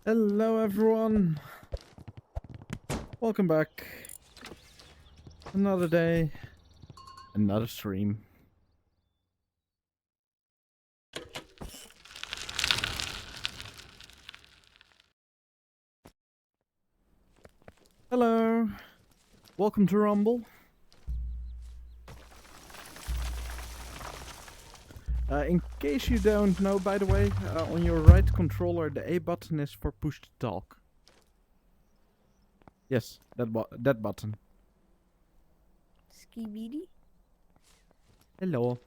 Hello everyone, welcome back. Another day, another stream. Hello, welcome to Rumble. In case you don't know, by the way, on your right controller the A button is for push to talk. Yes, that button. Skibidi? Hello.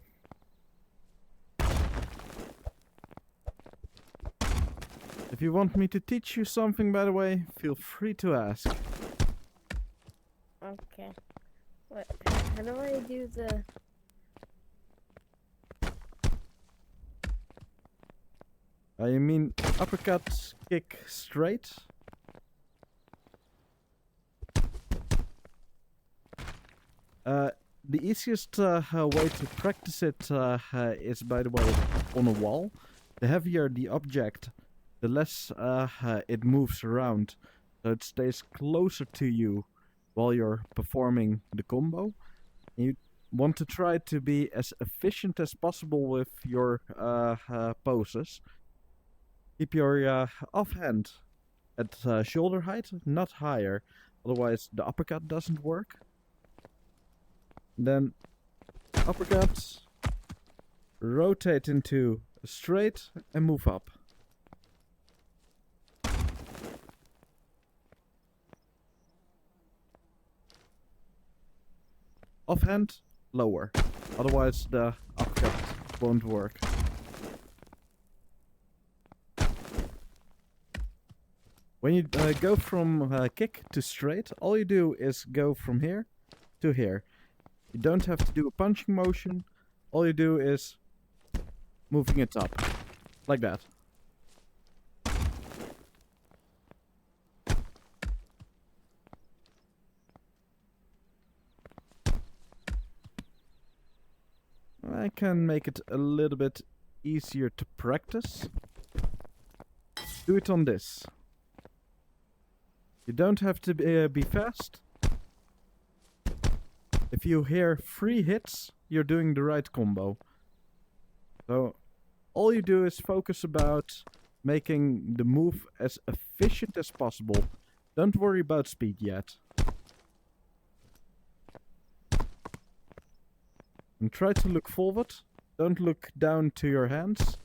If you want me to teach you something, by the way, feel free to ask. Okay. What? How do I do the... You mean uppercut, kick, straight? The easiest way to practice it is, by the way, on a wall. The heavier the object, the less it moves around, so it stays closer to you while you're performing the combo. You want to try to be as efficient as possible with your poses. Keep your offhand at shoulder height, not higher, otherwise the uppercut doesn't work. Then uppercut, rotate into straight and move up. Offhand, lower, otherwise the uppercut won't work. When you go from kick to straight, all you do is go from here to here. You don't have to do a punching motion. All you do is moving it up. Like that. I can make it a little bit easier to practice. Do it on this. You don't have to be fast. If you hear 3 hits, you're doing the right combo. So all you do is focus about making the move as efficient as possible. Don't worry about speed yet. And try to look forward. Don't look down to your hands.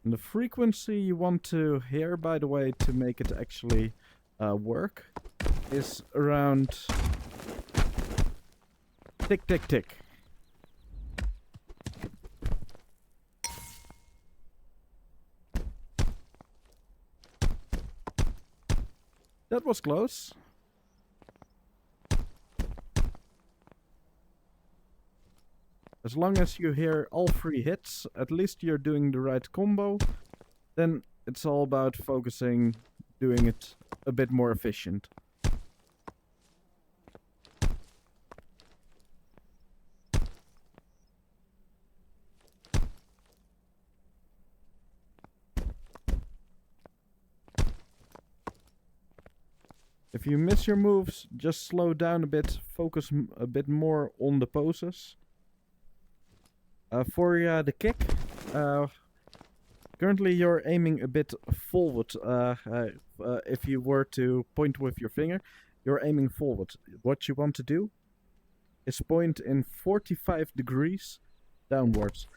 And the frequency you want to hear, by the way, to make it actually work, is around tick, tick, tick. That was close. As long as you hear all 3 hits, at least you're doing the right combo. Then it's all about focusing, doing it a bit more efficient. If you miss your moves, just slow down a bit, focus a bit more on the poses. For the kick, currently you're aiming a bit forward. If you were to point with your finger, you're aiming forward. What you want to do is point in 45 degrees downwards.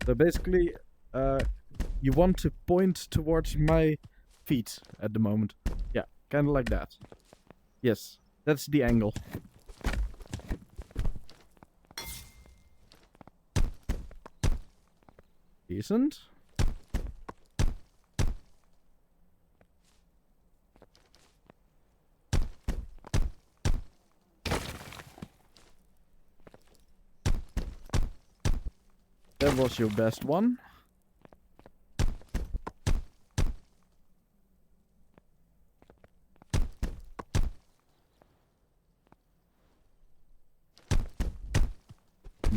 So basically, you want to point towards my feet at the moment. Yeah, kind of like that. Yes, that's the angle. Decent. That was your best one.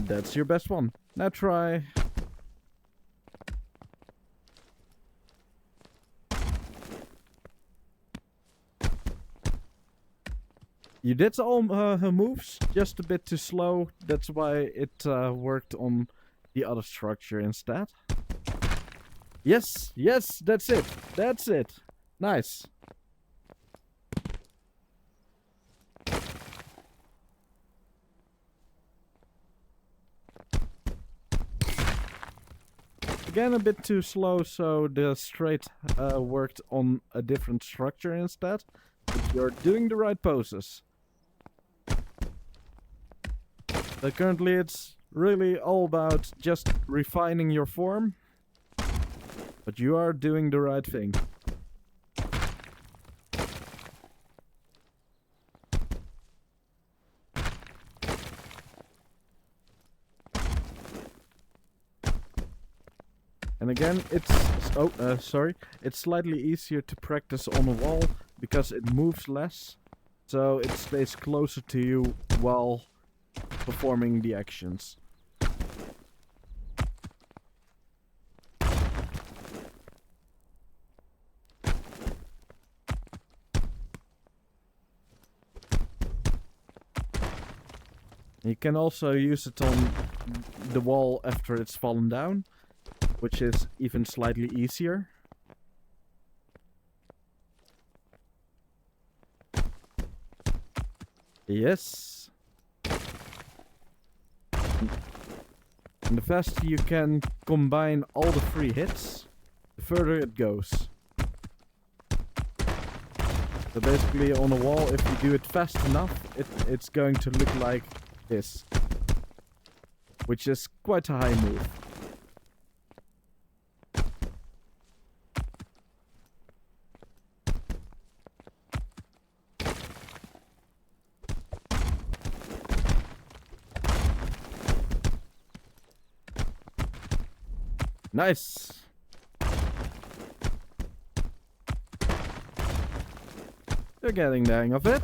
That's your best one. Now try. You did all her moves, just a bit too slow. That's why it worked on the other structure instead. Yes, yes, that's it. That's it. Nice. Again, a bit too slow, so the straight worked on a different structure instead. But you're doing the right poses. But currently it's really all about just refining your form. But you are doing the right thing. And again, it's slightly easier to practice on a wall because it moves less, so it stays closer to you while performing the actions. You can also use it on the wall after it's fallen down, which is even slightly easier. Yes. And the faster you can combine all the 3 hits, the further it goes. So basically on a wall, if you do it fast enough, it's going to look like this. Which is quite a high move. Nice! You're getting the hang of it.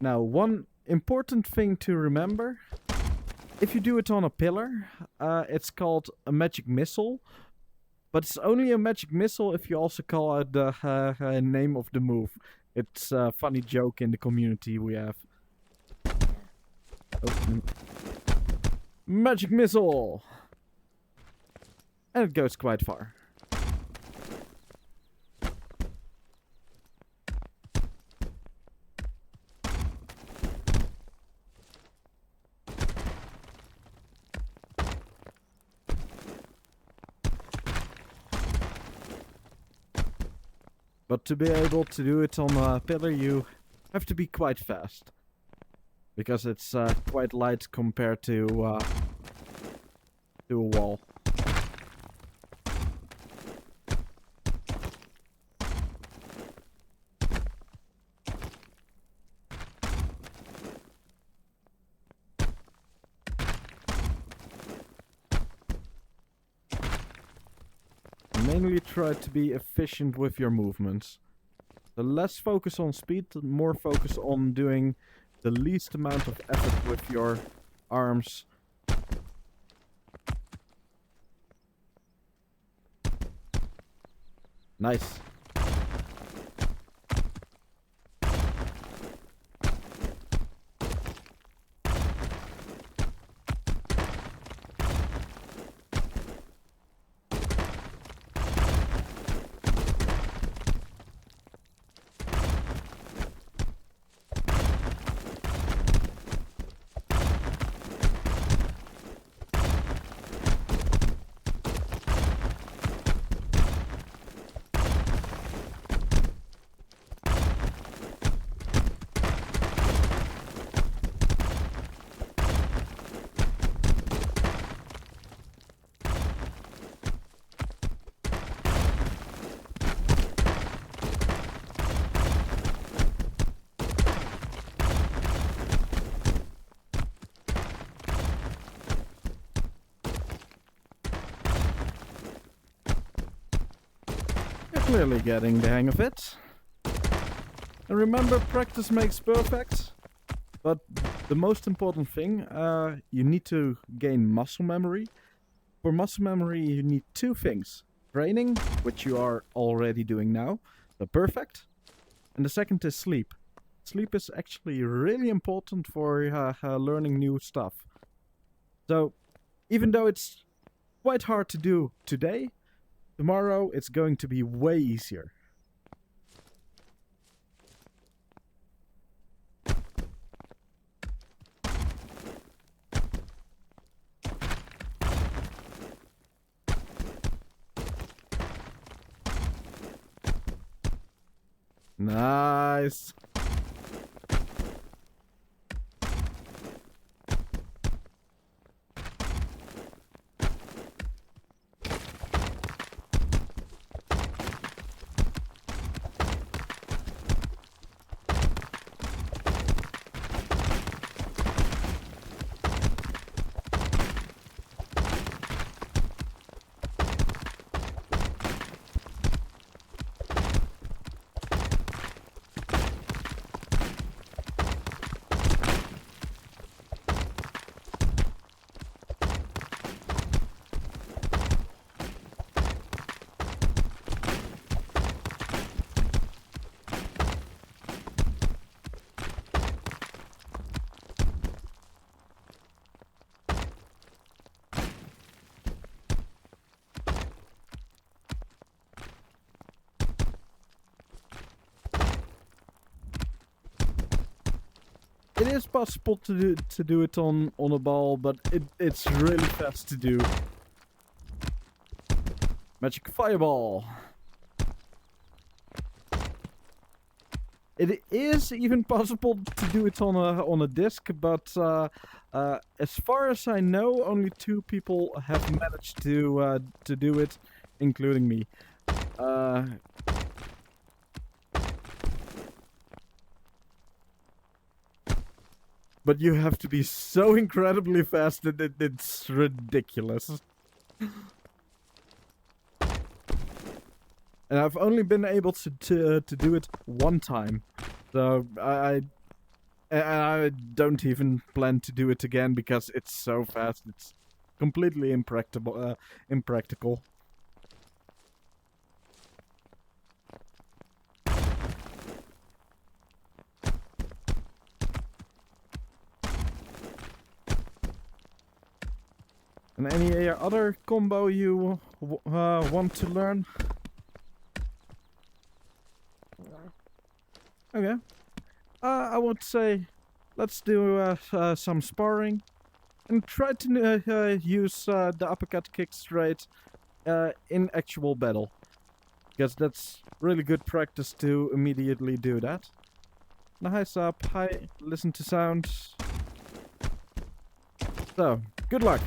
Now, one important thing to remember, if you do it on a pillar, it's called a magic missile, but it's only a magic missile if you also call out the name of the move. It's a funny joke in the community we have. Oh. Magic missile! And it goes quite far. But to be able to do it on a pillar, you have to be quite fast. Because it's quite light compared to a wall. Mainly try to be efficient with your movements. The less focus on speed, the more focus on doing the least amount of effort with your arms. Nice. clearly getting the hang of it. And remember, practice makes perfect. But the most important thing, you need to gain muscle memory. For muscle memory, you need two things. Training, which you are already doing now, so perfect. And the second is sleep. Sleep is actually really important for learning new stuff. So, even though it's quite hard to do today, tomorrow it's going to be way easier. Nice. It is possible to do it on a ball, but it's really fast to do. Magic fireball. It is even possible to do it on a disc, but as far as I know, only 2 people have managed to do it, including me. But you have to be so incredibly fast that it's ridiculous. And I've only been able to do it one time. So I don't even plan to do it again because it's so fast. It's completely impractical. And any other combo you want to learn? Okay. I would say let's do some sparring and try to use the uppercut kick straight in actual battle. Because that's really good practice to immediately do that. Nice up, high, listen to sound. So, good luck.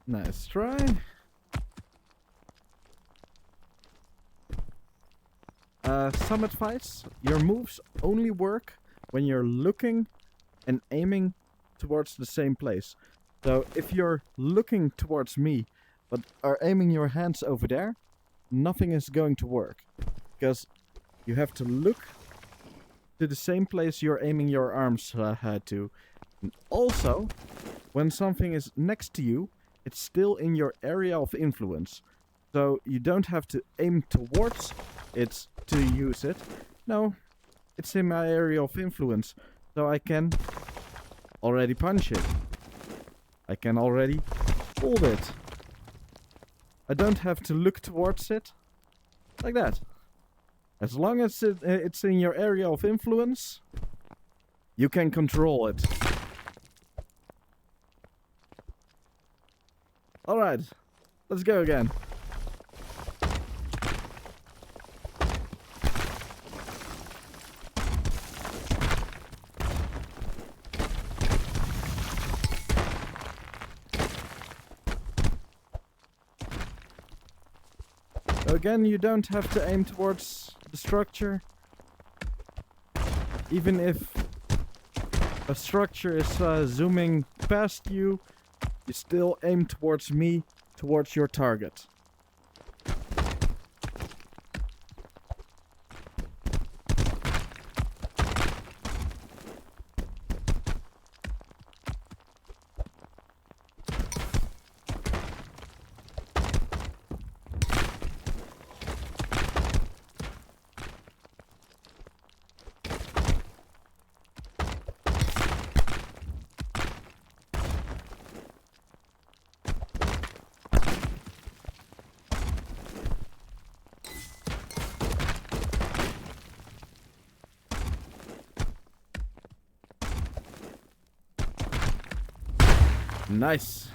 Nice try. Some advice. Your moves only work when you're looking and aiming towards the same place. So if you're looking towards me, but are aiming your hands over there, nothing is going to work. Because you have to look to the same place you're aiming your arms to. And also, when something is next to you, it's still in your area of influence. So you don't have to aim towards it to use it. No, it's in my area of influence. So I can already punch it. I can already hold it. I don't have to look towards it. Like that. As long as it's in your area of influence, you can control it. Alright, let's go again. Again, you don't have to aim towards the structure. Even if a structure is zooming past you, you still aim towards me, towards your target. Nice.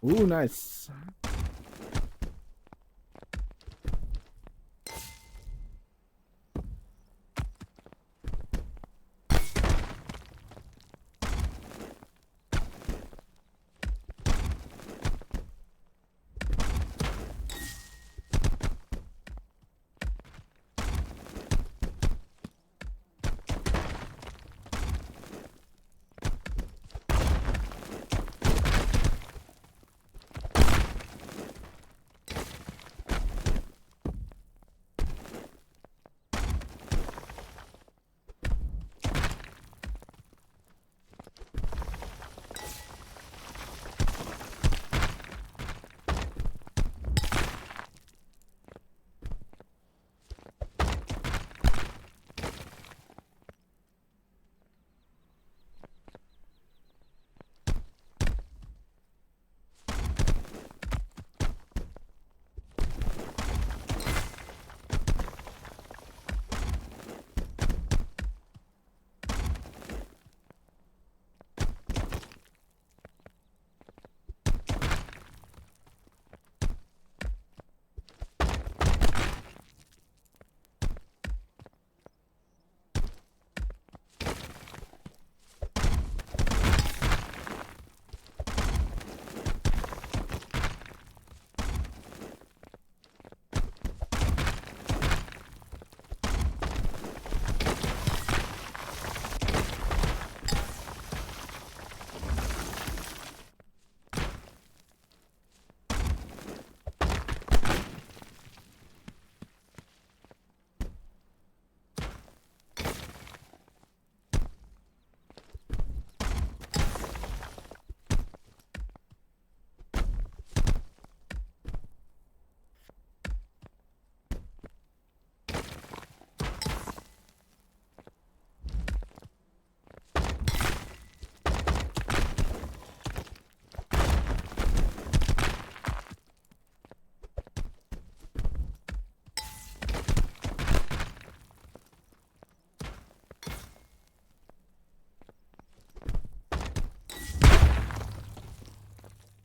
Ooh, nice.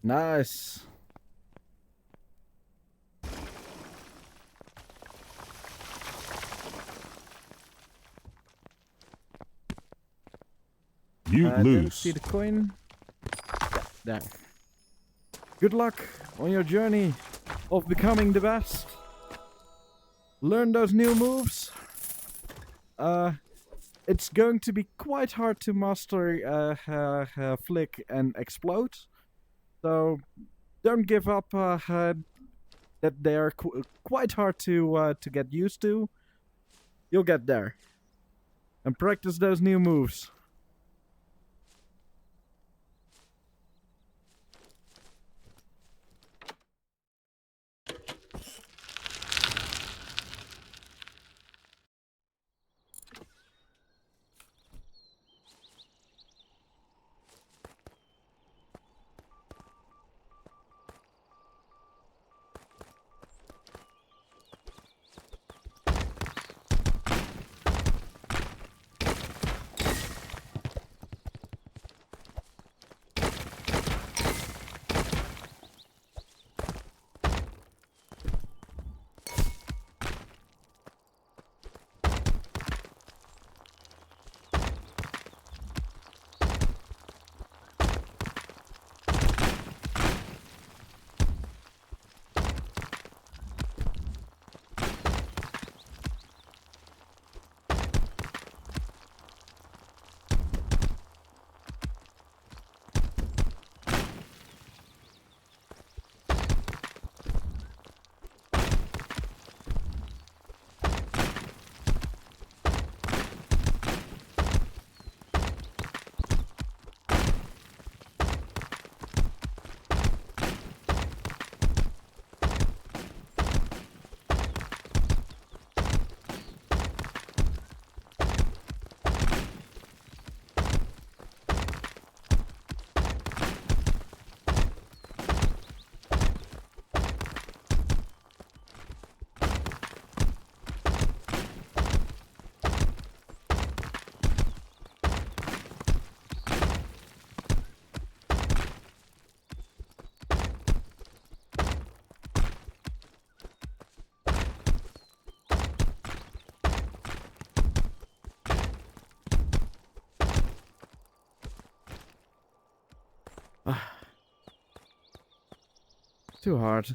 Nice. You Didn't lose. see the coin. There. Good luck on your journey of becoming the best. Learn those new moves. It's going to be quite hard to master flick and explode. So don't give up. That they are quite hard to get used to. You'll get there. And practice those new moves. Too hard.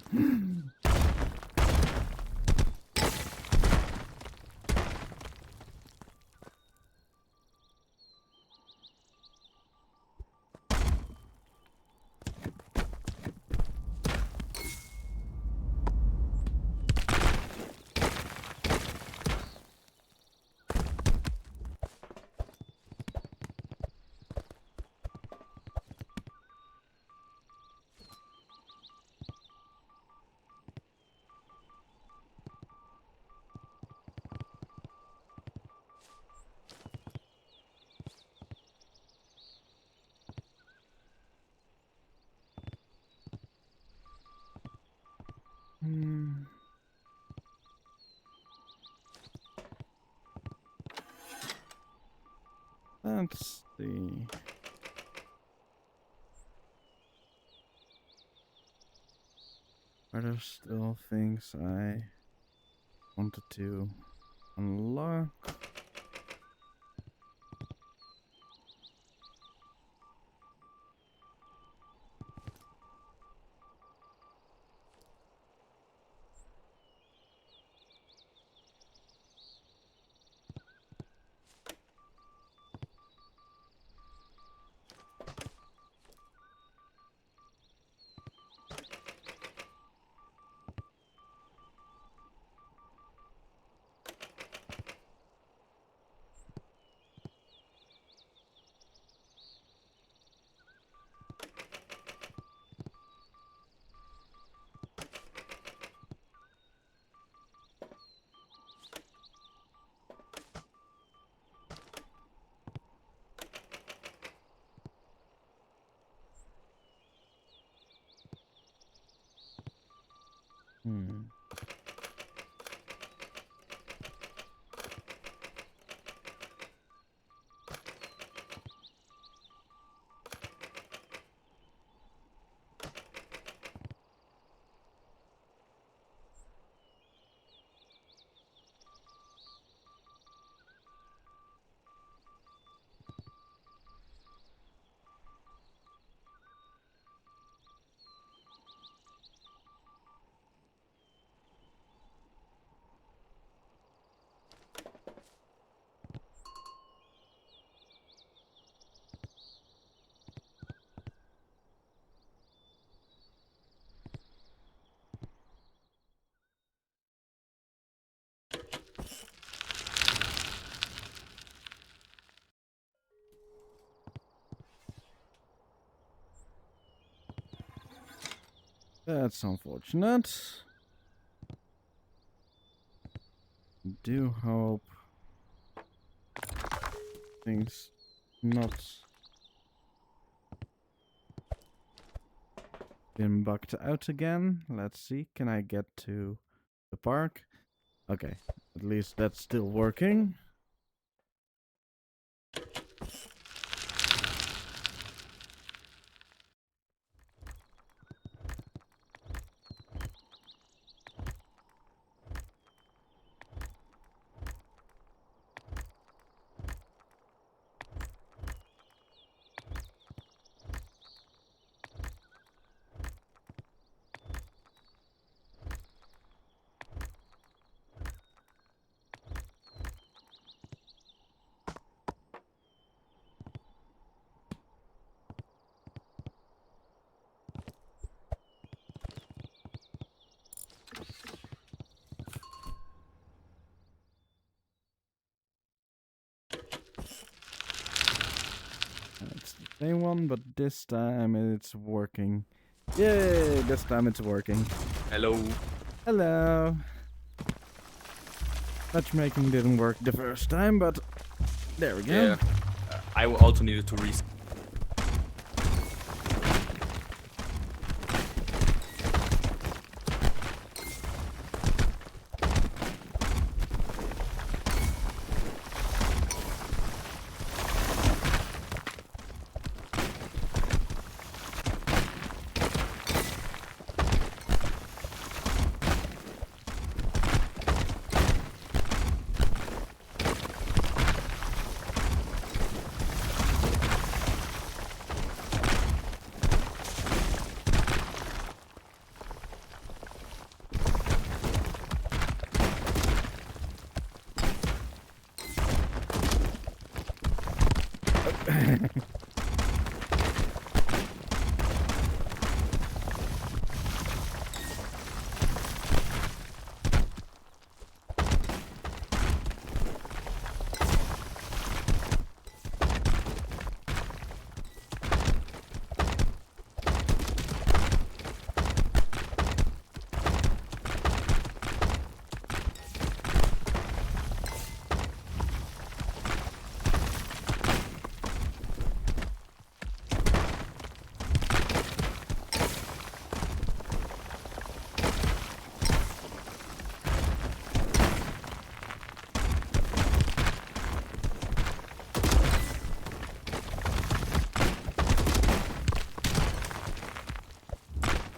Hmm. Let's see. Are there still things I wanted to unlock? Hmm. That's unfortunate. Do hope things not been bugged out again. Let's see. Can I get to the park? Okay. At least that's still working. It's the same one, but this time it's working. Yay! This time it's working. Hello. Hello. Matchmaking didn't work the first time, but there we go. Yeah. I also needed to reset.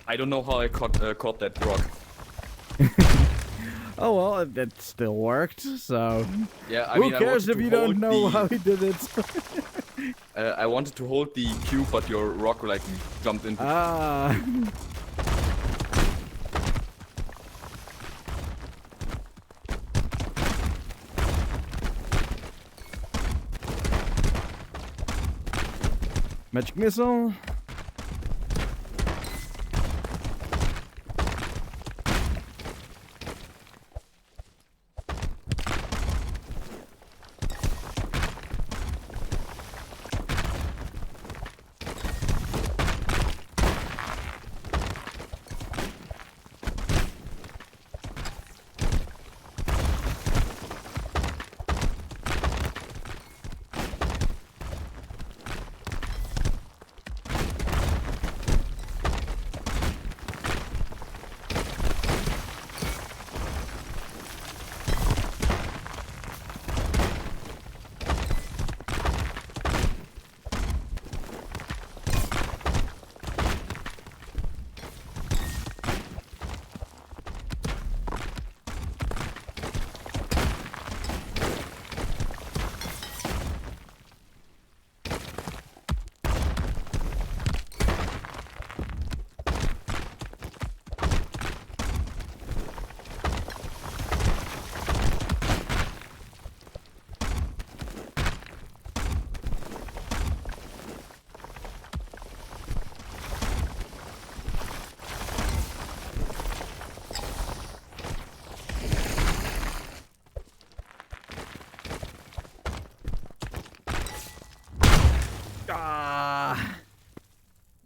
I don't know how I caught that rock. Oh well, it still worked, so... Yeah, I Who mean, cares if you don't know how he did it? I wanted to hold the cube, but your rock like jumped into. Ah. Magic missile.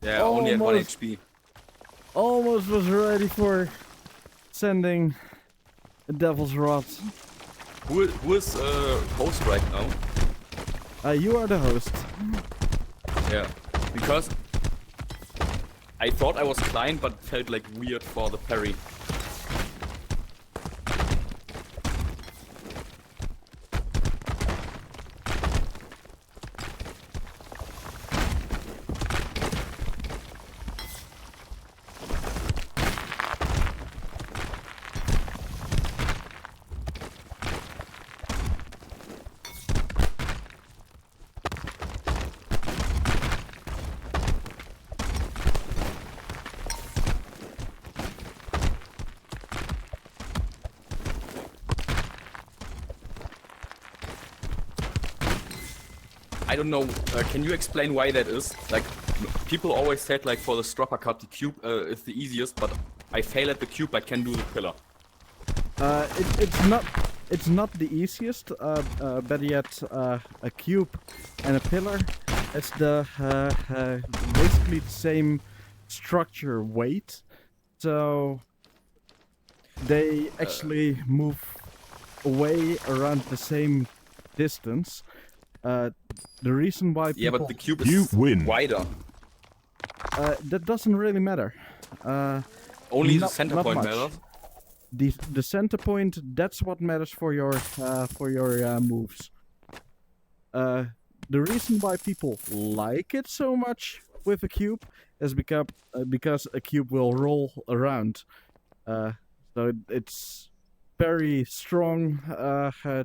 Yeah, only at 1 Almost. HP. Almost almost was ready for sending a devil's rod. Who is host right now? You are the host. Yeah, because I thought I was client, but felt like weird for the parry. I don't know, can you explain why that is? Like, people always said like for the strop cut the cube is the easiest, but I fail at the cube, I can do the pillar. It's not the easiest, better yet, a cube and a pillar. It's basically the same structure weight, so they actually move away around the same distance. The reason why people... Yeah, but the cube is wider. That doesn't really matter. Only the center point matters. The center point, that's what matters for your moves. The reason why people like it so much with a cube is because a cube will roll around. So it's very strong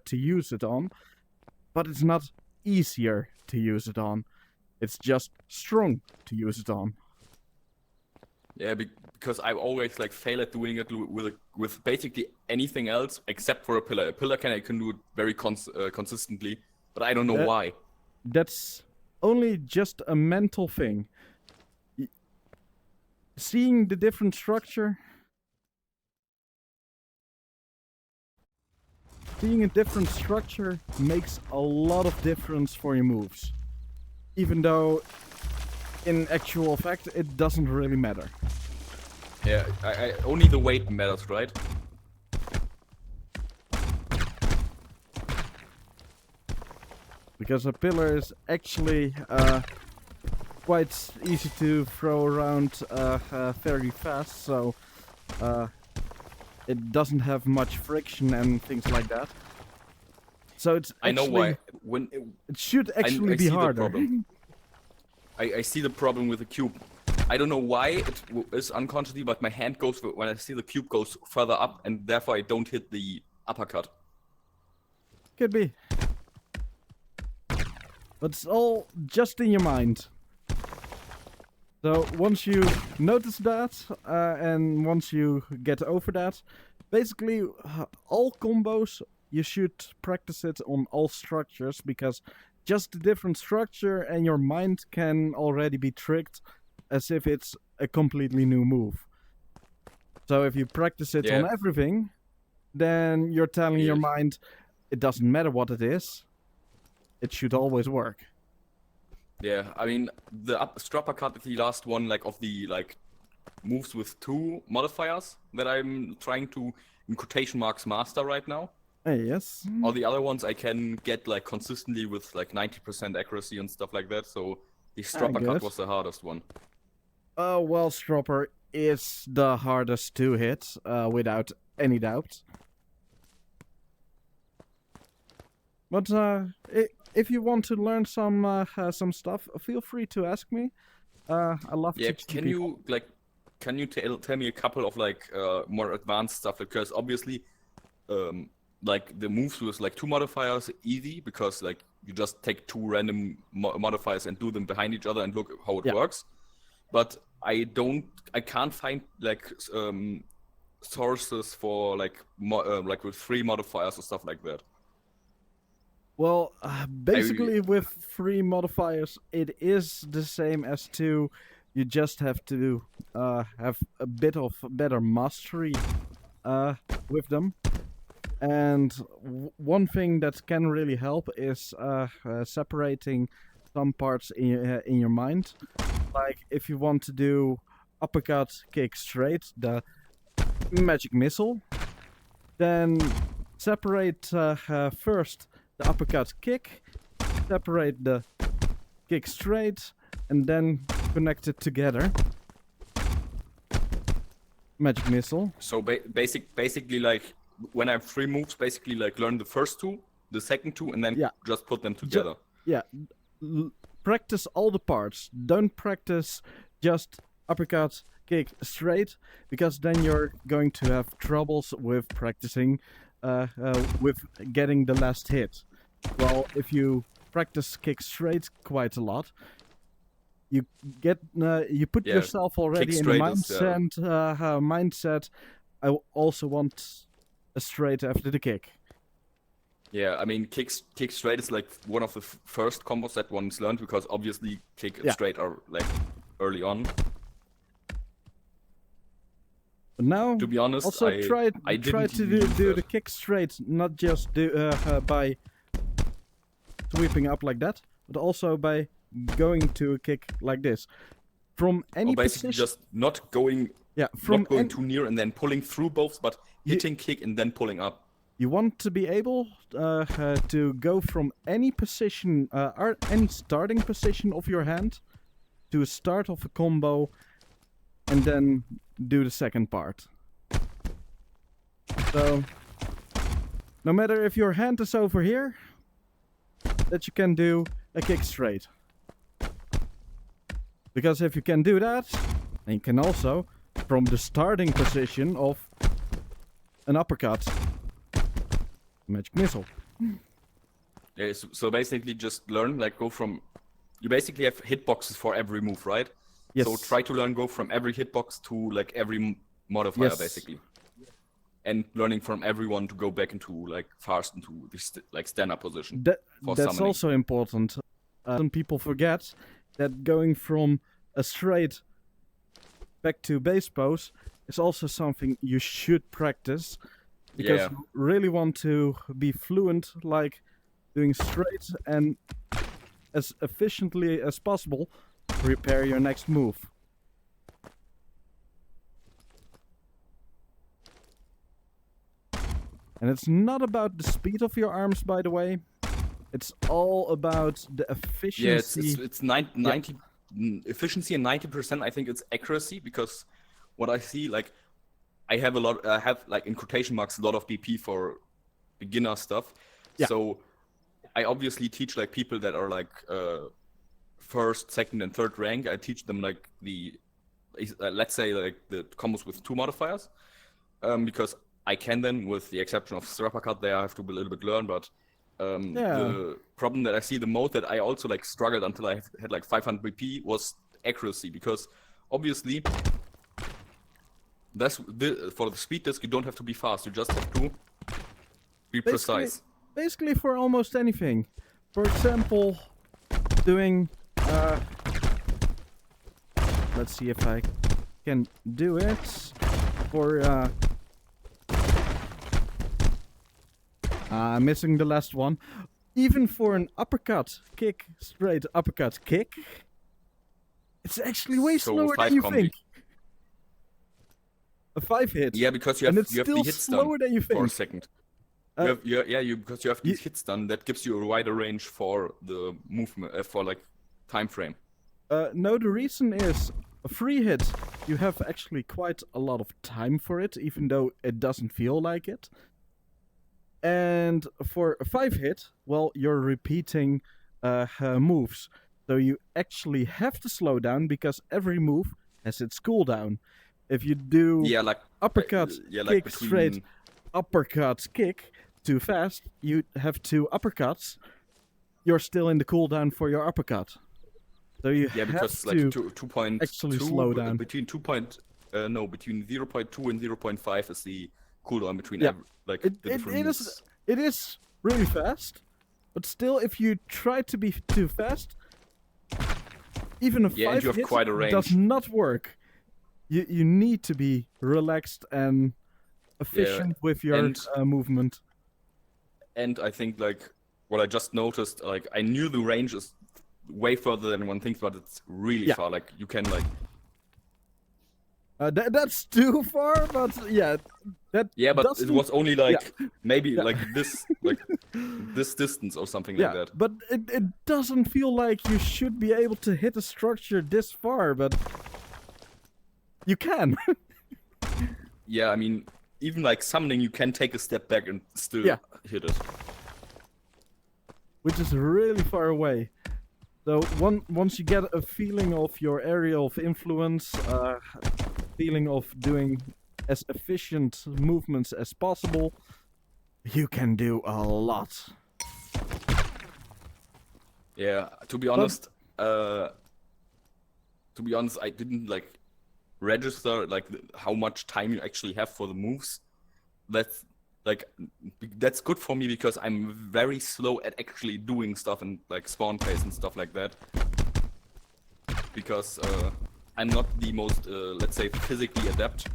to use it on, but it's not easier to use it on. It's just strong to use it on. Yeah, because I always like fail at doing it with basically anything else except for a pillar. A pillar I can do it very consistently, but I don't know why. That's only just a mental thing. Seeing the different structure... Seeing a different structure makes a lot of difference for your moves. Even though, in actual fact, it doesn't really matter. Yeah, I only the weight matters, right? Because a pillar is actually quite easy to throw around very fast, so it doesn't have much friction and things like that. So it's actually, I know why. It should actually be harder. I see the problem with the cube. I don't know why it is unconsciously, but my hand goes when I see the cube goes further up, and therefore I don't hit the uppercut. Could be. But it's all just in your mind. So once you notice that, and once you get over that, basically all combos, you should practice it on all structures, because just a different structure and your mind can already be tricked as if it's a completely new move. So if you practice it on everything, then you're telling your mind, it doesn't matter what it is, it should always work. Yeah, I mean, the strop cut is the last one, like, of the, like, moves with 2 modifiers that I'm trying to, in quotation marks, master right now. Yes. All the other ones I can get, like, consistently with, like, 90% accuracy and stuff like that, so the strop cut was the hardest one. Well, Stropper is the hardest to hit, without any doubt. But if you want to learn some stuff, feel free to ask me. I love to teach people. Can you tell me a couple of like more advanced stuff? Because obviously, like the moves with like 2 modifiers easy, because like you just take 2 random modifiers and do them behind each other and look how it works. But I can't find like sources for like like with 3 modifiers or stuff like that. Well, basically with 3 modifiers, it is the same as 2. You just have to have a bit of better mastery with them. And one thing that can really help is separating some parts in your mind. Like if you want to do uppercut, kick, straight, the magic missile. Then separate first the uppercut, kick, separate the kick straight, and then connect it together. Magic missile. So basically, like when I have 3 moves, basically like learn the first 2, the second 2, and then just put them together. Practice all the parts. Don't practice just uppercut, kick, straight, because then you're going to have troubles with practicing, with getting the last hit. Well, if you practice kick straight quite a lot, you get you put yourself already in the mindset. I also want a straight after the kick. Yeah, I mean, kick straight is like one of the first combos that one's learned, because obviously kick and straight are like early on. But now, to be honest, also try to do the kick straight, not just by sweeping up like that, but also by going to a kick like this. From any basically position, just not going from going too near and then pulling through both, but hitting kick and then pulling up. You want to be able to go from any position, or any starting position of your hand, to a start of a combo, and then do the second part. So, no matter if your hand is over here, that you can do a kick straight. Because if you can do that, then you can also, from the starting position of an uppercut, magic missile. Yeah, so basically just learn, like go from... You basically have hitboxes for every move, right? Yes. So try to go from every hitbox to like every modifier, basically. And learning from everyone to go back into like fast into this like stand-up position. That's summoning. Also important. Some people forget that going from a straight back to base pose is also something you should practice. Because you really want to be fluent, like doing straight and as efficiently as possible, prepare your next move. And it's not about the speed of your arms, by the way. It's all about the efficiency. Yeah, it's 90 efficiency and 90%. I think it's accuracy, because what I see, like, I have like in quotation marks a lot of BP for beginner stuff. Yeah. So I obviously teach like people that are like first, second, and third rank. I teach them like the let's say like the combos with 2 modifiers, because I can then, with the exception of Strappercut, there I have to a little bit learn. But the problem that I see the most, that I also like struggled until I had like 500 BP, was accuracy, because obviously. For the speed disc, you don't have to be fast. You just have to be precise. Basically for almost anything. For example, doing... let's see if I can do it. For... missing the last one. Even for an uppercut, kick, straight, uppercut, kick, it's actually way slower than you think. A 5 hit. Yeah, because you have the hits done than you think. for a second. Because you have these hits done, that gives you a wider range for the movement, for like time frame. No, the reason is a free hit. You have actually quite a lot of time for it, even though it doesn't feel like it. And for a 5 hit, well, you're repeating moves. So you actually have to slow down, because every move has its cooldown. If you do uppercut, kick, straight, uppercut, kick too fast, you have 2 uppercuts, you're still in the cooldown for your uppercut. So you have because to like 2.2 actually slow down. Between 0.2 and 0.5 is the cooldown between the different moves. It is really fast, but still, if you try to be too fast, even a 5 hit quite a range. does not work. You need to be relaxed and efficient with your movement. And I think, like, what I just noticed, like, I knew the range is way further than one thinks, but it's really far. Like, you can, like, That's too far, but yeah, that Yeah, but it doesn't- was only like maybe Yeah. like this distance or something yeah, like that. but it doesn't feel like you should be able to hit a structure this far, but you can. Yeah, I mean, even like summoning, you can take a step back and still Yeah. hit it. Which is really far away. So once you get a feeling of your area of influence, feeling of doing as efficient movements as possible, you can do a lot. Yeah, to be honest, I didn't like register like how much time you actually have for the moves. That's like that's good for me because I'm very slow at actually doing stuff and like spawn phase and stuff like that. Because I'm not the most let's say physically adept.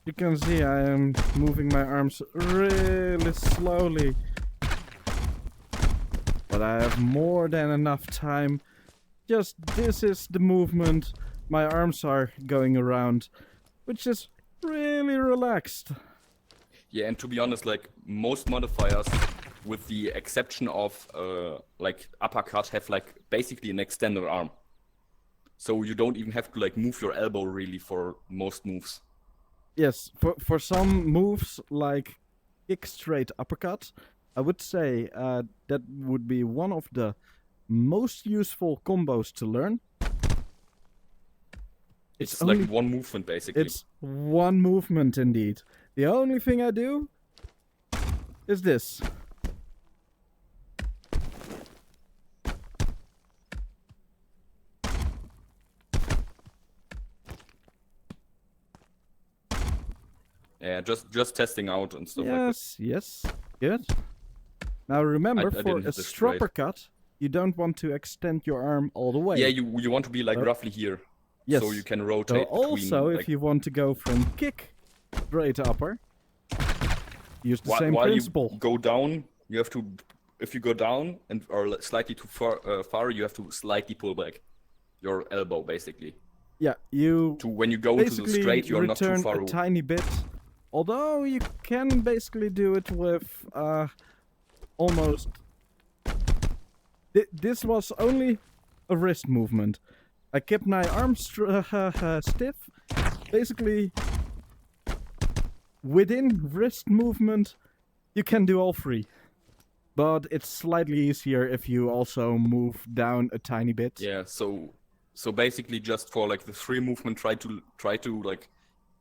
You can see I am moving my arms really slowly. But I have more than enough time. Just this is the movement my arms are going around, which is really relaxed. Yeah, and to be honest, like most modifiers, with the exception of like uppercut, have like basically an extended arm. So you don't even have to like move your elbow really for most moves. Yes, for some moves like kick straight uppercut, I would say that would be one of the most useful combos to learn. It's only- like one movement basically. It's one movement indeed. The only thing I do is this. Yeah, just testing out and stuff like that. Yes, good. Now remember, I for didn't a hit this great. uppercut, you don't want to extend your arm all the way. Yeah, you want to be like Oh. roughly here. Yes. So you can So rotate also, between, if like, you want to go from kick straight upper, use the while, same while principle. you go down, you have to. If you go down and are slightly too far, you have to slightly pull back your elbow basically. Yeah, you To when you go to the basically straight, you are not too return far a away. tiny bit. Although you can basically do it with almost. This was only a wrist movement. I kept my arms stiff. Basically, within wrist movement, you can do all three. But it's slightly easier if you also move down a tiny bit. Yeah, so basically just for like the free movement, try to like,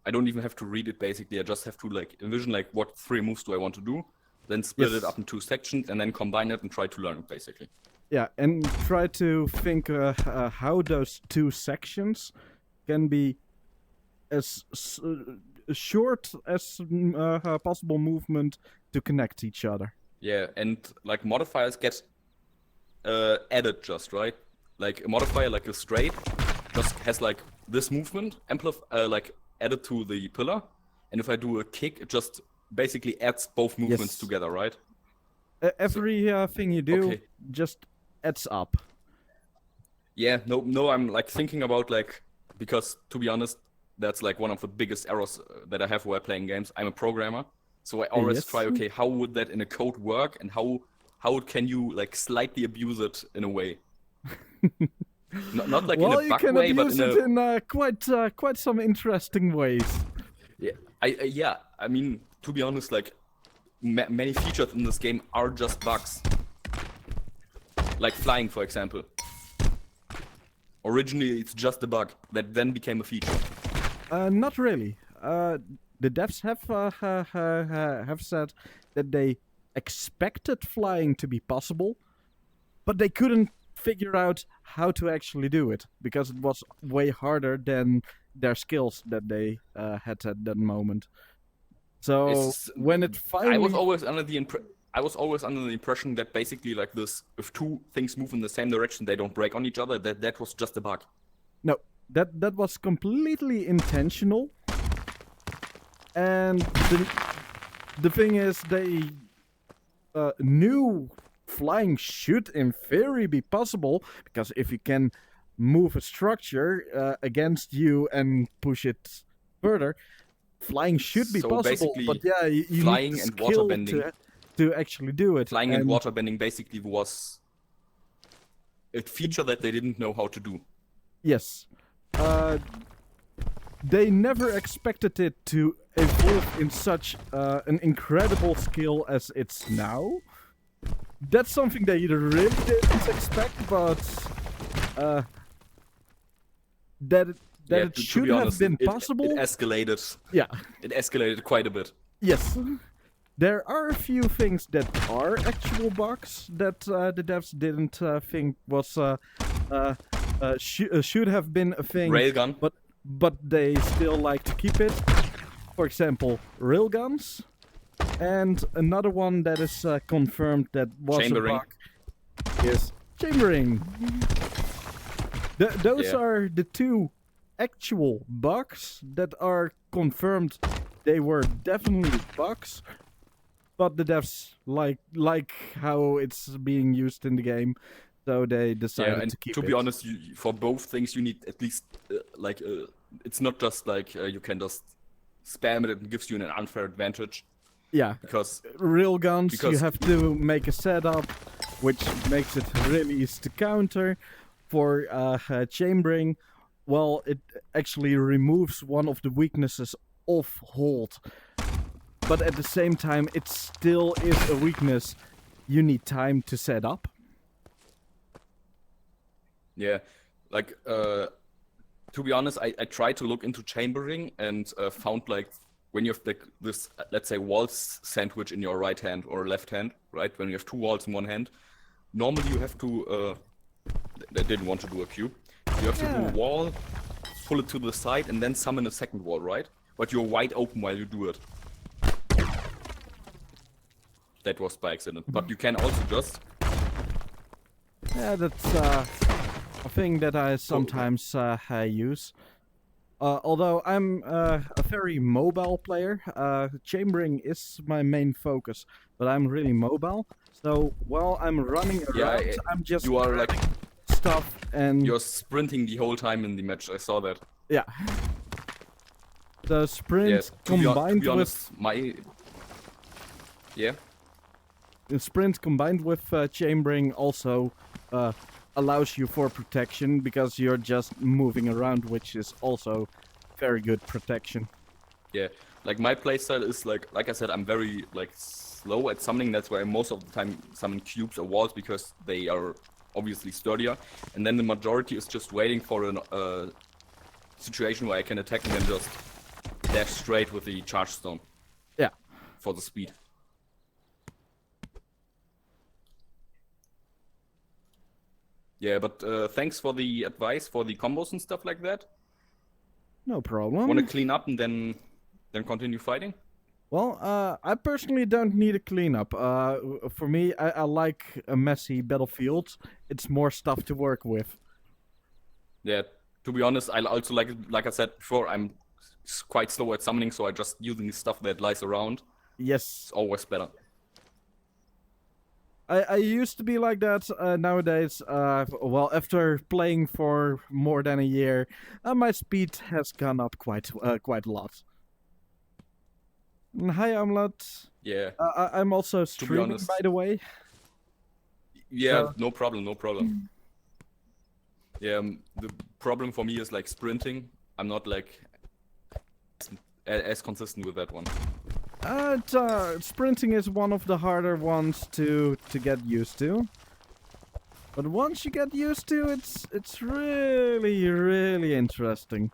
I don't even have to read it basically. I just have to like envision like what 3 moves do I want to do, then split Yes. it up in 2 sections and then combine it and try to learn it basically. Yeah, and try to think how those 2 sections can be as short as possible movement to connect each other. Yeah, and like modifiers get added just right. Like a modifier like a straight just has like this movement like added to the pillar, and if I do a kick, it just basically adds both movements Yes. together, right? Every thing you do Okay. just adds up. Yeah, no, I'm like thinking about like, because to be honest, that's like one of the biggest errors that I have while playing games. I'm a programmer, so I always Yes. try, okay, how would that in a code work, and how can you like slightly abuse it in a way? Not like Well, in a you bug can way, but abuse in it a in quite some interesting ways. yeah. I mean, to be honest, like many features in this game are just bugs. Like flying, for example. Originally, it's just a bug that then became a feature. Not really. The devs have said that they expected flying to be possible, but they couldn't figure out how to actually do it because it was way harder than their skills that they had at that moment. So It's- when it finally I was always under the impression that basically like this, if 2 things move in the same direction, they don't break on each other. That was just a bug. No, that was completely intentional. And the thing is, they knew flying should in theory be possible, because if you can move a structure against you and push it further, flying should be So possible. basically, But yeah, you flying need the and skill waterbending. to actually do it. Flying and waterbending basically was a feature that they didn't know how to do. Yes. They never expected it to evolve in such an incredible skill as it's now. That's something they really didn't expect, but that Yeah, it to should be have honest, been it possible. escalated. Yeah. It escalated quite a bit. Yes. There are a few things that are actual bugs that the devs didn't think was should have been a thing. Railgun. But they still like to keep it. For example, railguns. And another one that is confirmed that was Chambering. a bug is chambering. Those Yeah. are the two actual bugs that are confirmed. They were definitely bugs, but the devs like how it's being used in the game, so they decided Yeah, and to keep to it. be honest, for both things you need at least it's not just like you can just spam it and gives you an unfair advantage Yeah, because railguns, you Because- have to make a setup, which makes it really easy to counter. For chambering, well, it actually removes one of the weaknesses of hold. But at the same time, it still is a weakness. You need time to set up. yeah, like to be honest, I tried to look into chambering and found like when you have like this let's say waltz sandwich in your right hand or left hand, right? When you have two walls in one hand, normally you have to I didn't want to do a cube. You have to do Yeah. a wall, pull it to the side, and then summon a second wall, right? But you're wide open while you do it. That was by accident. But you can also just Yeah, that's a thing that I sometimes use. Although I'm a very mobile player, chambering is my main focus, but I'm really mobile. So while I'm running around, Yeah, I'm just you are like stuff and you're sprinting the whole time in the match. I saw that. yeah. The sprint Yeah, to combined be honest, with chambering also allows you for protection because you're just moving around, which is also very good protection. yeah. Like my playstyle is like I said, I'm very like slow at summoning. That's why I most of the time summon cubes or walls because they are obviously sturdier. And then the majority is just waiting for a situation where I can attack and then just dash straight with the charge stone Yeah. for the speed. Yeah, but thanks for the advice for the combos and stuff like that. No problem. Want to clean up and then continue fighting? Well, I personally don't need a cleanup. For me, I like a messy battlefield. It's more stuff to work with. Yeah, to be honest, I also like I said before, I'm quite slow at summoning, so I just using the stuff that lies around. Yes, It's always better. I used to be like that. Nowadays, well, after playing for more than a year, my speed has gone up quite a lot. Hi, Amlat. Yeah, I'm also streaming, honest. by the way. yeah, no problem. Yeah, the problem for me is like sprinting. I'm not like as consistent with that one. Sprinting is one of the harder ones to get used to. But once you get used to it, it's really interesting.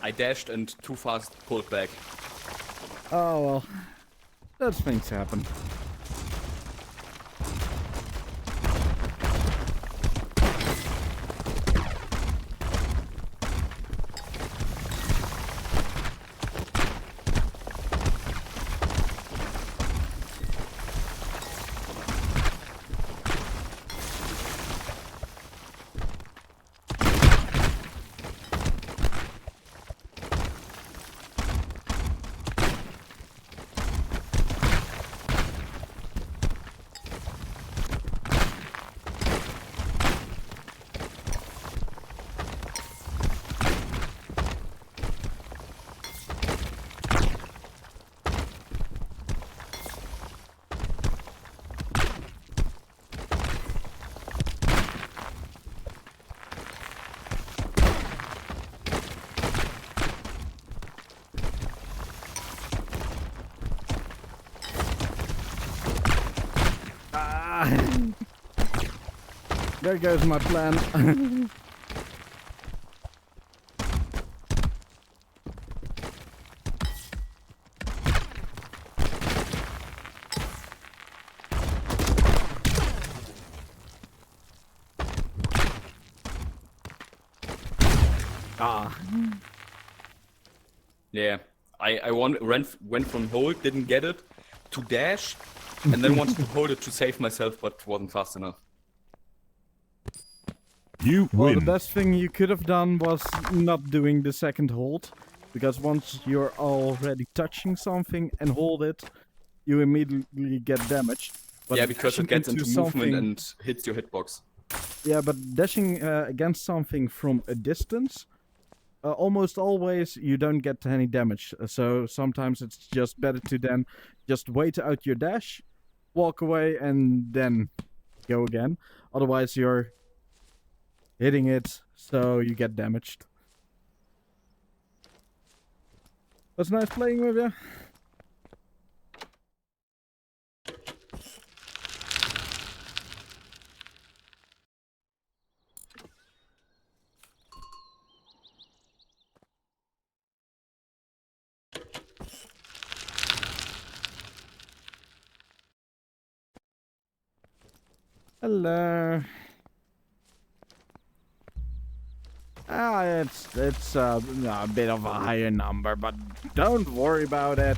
I dashed and too fast pulled back. Oh well, those things happen. There goes my plan. Yeah, went from hold, didn't get it, to dash, and then wanted to hold it to save myself, but wasn't fast enough. You Well, win. the best thing you could have done was not doing the second hold, because once you're already touching something and hold it, you immediately get damaged. But Yeah, because dashing it gets into movement something, and hits your hitbox. yeah, but dashing against something from a distance, almost always you don't get any damage. So sometimes it's just better to then just wait out your dash, walk away, and then go again. Otherwise, you're hitting it, so you get damaged. Was nice playing with you. Hello. It's a bit of a higher number, but don't worry about it.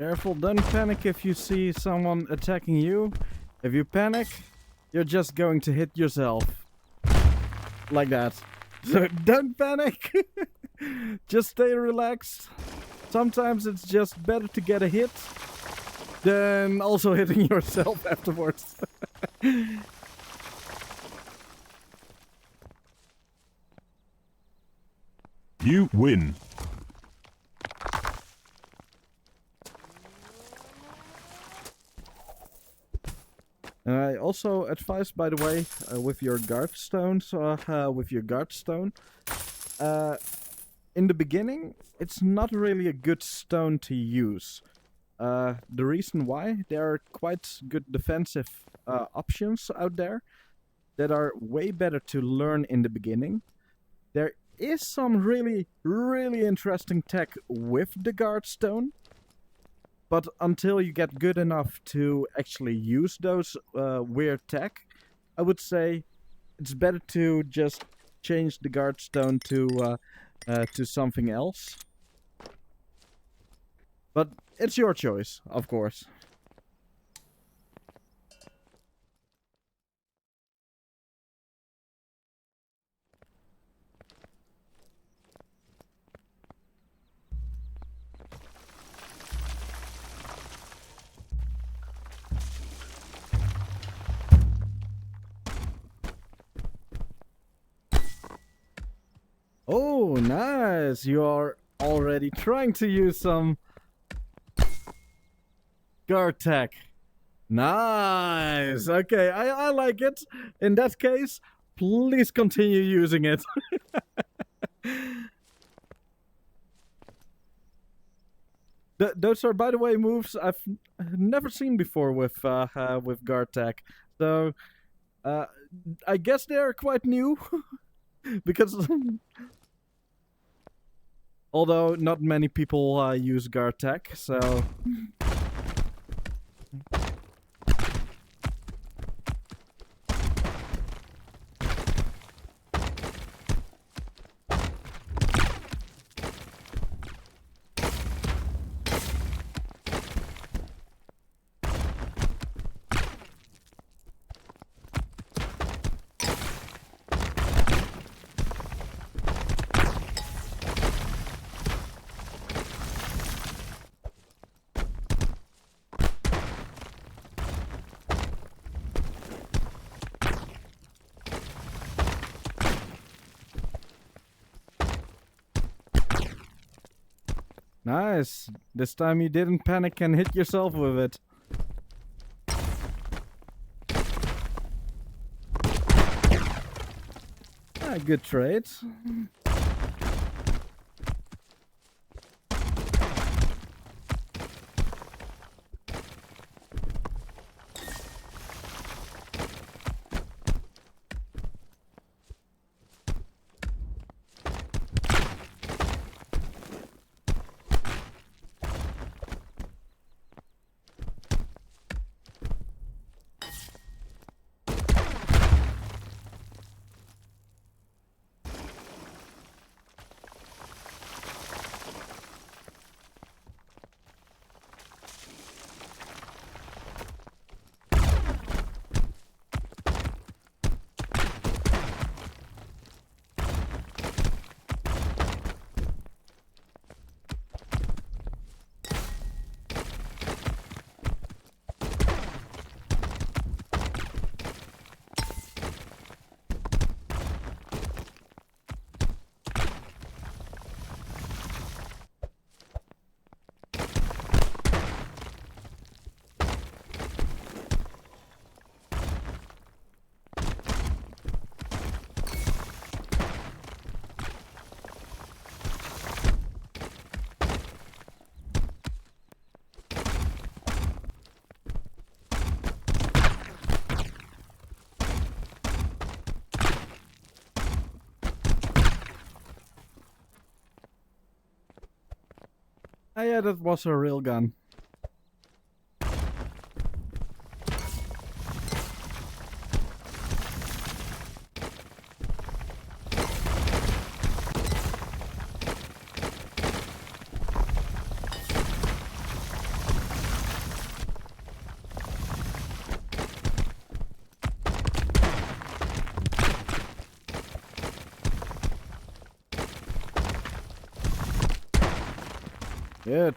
Careful, don't panic if you see someone attacking you. If you panic, you're just going to hit yourself. Like that. So don't panic. Just stay relaxed. Sometimes it's just better to get a hit than also hitting yourself afterwards. You win. I also advise, by the way, with your guard stones, in the beginning, it's not really a good stone to use. The reason why, there are quite good defensive options out there that are way better to learn in the beginning. There is some really, really interesting tech with the guard stone. But until you get good enough to actually use those weird tech, I would say it's better to just change the guard stone to something else. But it's your choice, of course. Oh, nice! You are already trying to use some guard tech. Nice! Okay, I like it. In that case, please continue using it. Those are, by the way, moves I've never seen before with guard tech. So, I guess they're quite new. Because although not many people use guard tech, so nice. This time you didn't panic and hit yourself with it. Good trade. Ah, yeah, that was a real gun. Good.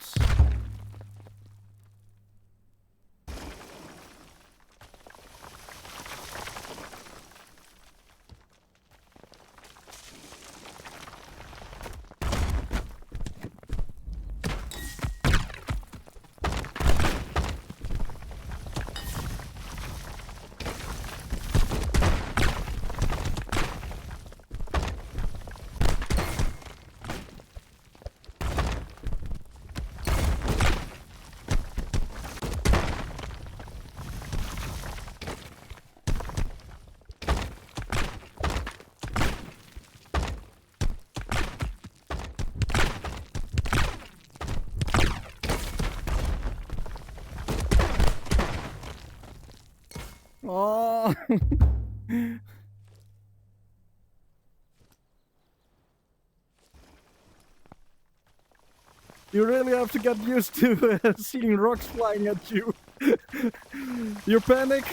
Oh. You really have to get used to seeing rocks flying at you. Your panic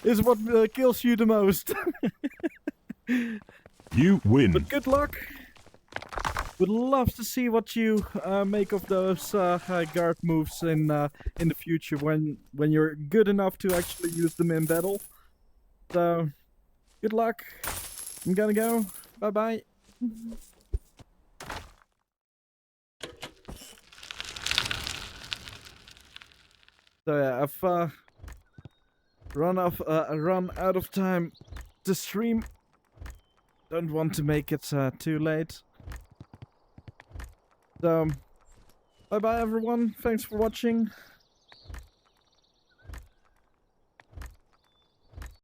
is what kills you the most. You win. But good luck. Would love to see what you make of those guard moves in the future when you're good enough to actually use them in battle. So, good luck. I'm gonna go. Bye bye. So yeah, I've run out of time to stream. Don't want to make it too late. So, bye bye everyone. Thanks for watching.